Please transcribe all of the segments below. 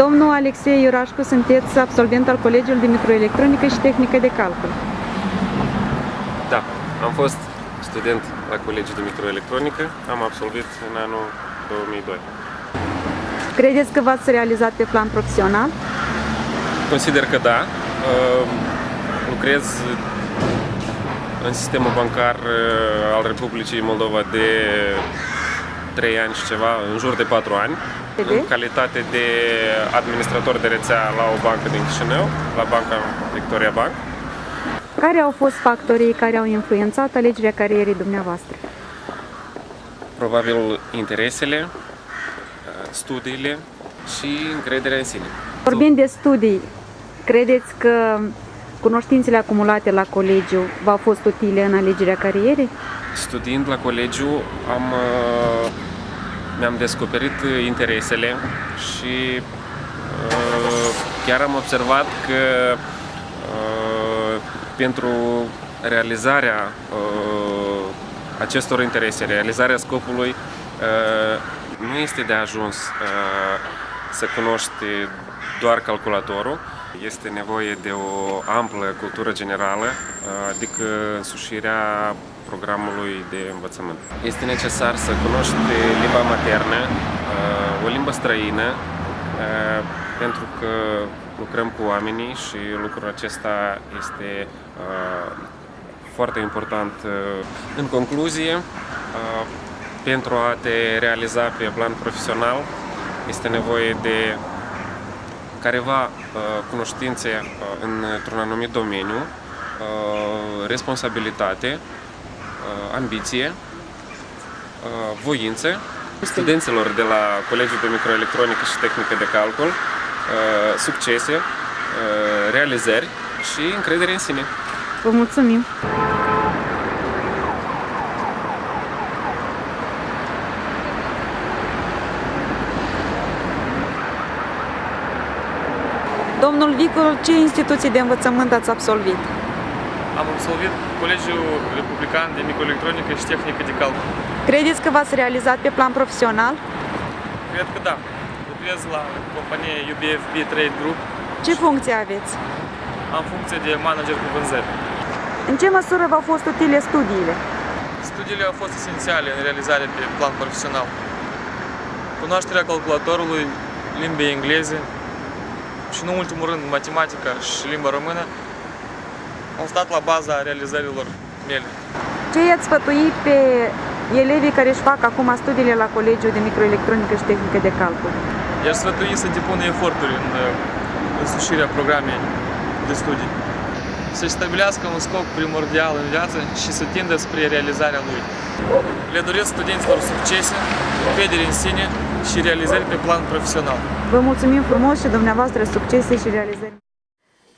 Domnul Alexei Iurașcu, sunteți absolvent al Colegiului de Microelectronică și Tehnică de Calcul. Da, am fost student la Colegiul de Microelectronică, am absolvit în anul 2002. Credeți că v-ați realizat pe plan profesional? Consider că da. Lucrez în sistemul bancar al Republicii Moldova de 3 ani și ceva, în jur de 4 ani, în calitate de administrator de rețea la o bancă din Chișinău, la Banca Victoria Bank. Care au fost factorii care au influențat alegerea carierei dumneavoastră? Probabil interesele, studiile și încrederea în sine. Vorbind de studii, credeți că cunoștințele acumulate la colegiu v-au fost utile în alegerea carierei? Studiind la colegiu mi-am descoperit interesele și chiar am observat că pentru realizarea acestor interese, realizarea scopului, nu este de ajuns să cunoști doar calculatorul. Este nevoie de o amplă cultură generală, adică însușirea programului de învățământ. Este necesar să cunoști limba maternă, o limbă străină, pentru că lucrăm cu oamenii și lucrul acesta este foarte important. În concluzie, pentru a te realiza pe plan profesional, este nevoie de careva cunoștințe într-un anumit domeniu, responsabilitate, ambiție, voință. Studenților de la Colegiul de Microelectronică și Tehnică de Calcul, succese, realizări și încredere în sine. Vă mulțumim! Domnul Vicul, ce instituții de învățământ ați absolvit? Am absolvit Colegiul Republican de Microelectronică și Tehnică de Calcul. Credeți că v-ați realizat pe plan profesional? Cred că da. Lucrez la compania UBFB Trade Group. Ce funcție aveți? Am funcție de manager cu vânzări. În ce măsură v-au fost utile studiile? Studiile au fost esențiale în realizarea pe plan profesional. Cunoașterea calculatorului, limbii engleze și, în ultimul rând, matematica și limba română au stat la baza realizărilor mele. Ce i-ați sfătui pe elevii care își fac acum studiile la Colegiul de Microelectronică și Tehnică de Calcul? I-aș sfătui să depună eforturi în însușirea programei de studii, să-și stabilească un scop primordial în viață și să tindă spre realizarea lui. Le doresc studenților succese, încredere în sine și realizări pe plan profesional. Vă mulțumim frumos și dumneavoastră succese și realizări.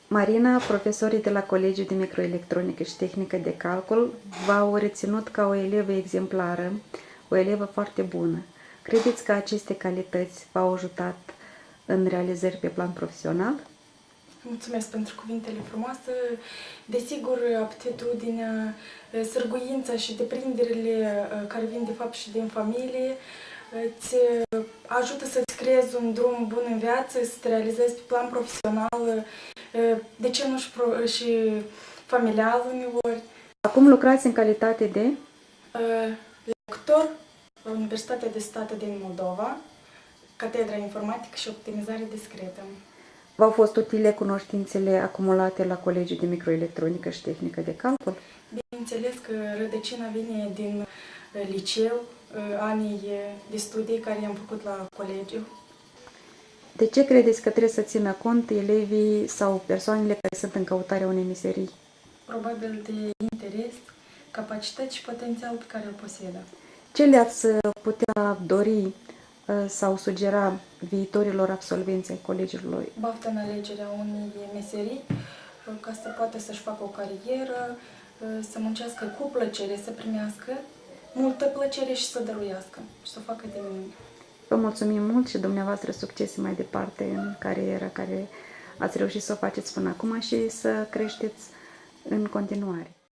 Marina, profesorii de la Colegiul de Microelectronică și Tehnică de Calcul v-au reținut ca o elevă exemplară, o elevă foarte bună. Credeți că aceste calități v-au ajutat în realizări pe plan profesional? Mulțumesc pentru cuvintele frumoase. Desigur, aptitudinea, sârguința și deprinderile care vin de fapt și din familie îți ajută să-ți creezi un drum bun în viață, să te realizezi pe plan profesional, de ce nu și familial uneori. Acum lucrați în calitate de? Lector la Universitatea de Stat din Moldova, Catedra Informatică și Optimizare Discretă. V-au fost utile cunoștințele acumulate la Colegiul de Microelectronică și Tehnică de Calcul? Bineînțeles că rădăcina vine din liceu, anii de studii care i-am făcut la colegiu. De ce credeți că trebuie să țină cont elevii sau persoanele care sunt în căutarea unei meserii? Probabil de interes, capacități și potențial pe care îl posedă. Ce le-ați putea dori sau sugera viitorilor absolvenți ai colegiului? Baftă în alegerea unei meserii, ca să poată să-și facă o carieră, să muncească cu plăcere, să primească multă plăcere și să dăruiască și să o facă de minune. Vă mulțumim mult și dumneavoastră succese mai departe în cariera care ați reușit să o faceți până acum și să creșteți în continuare.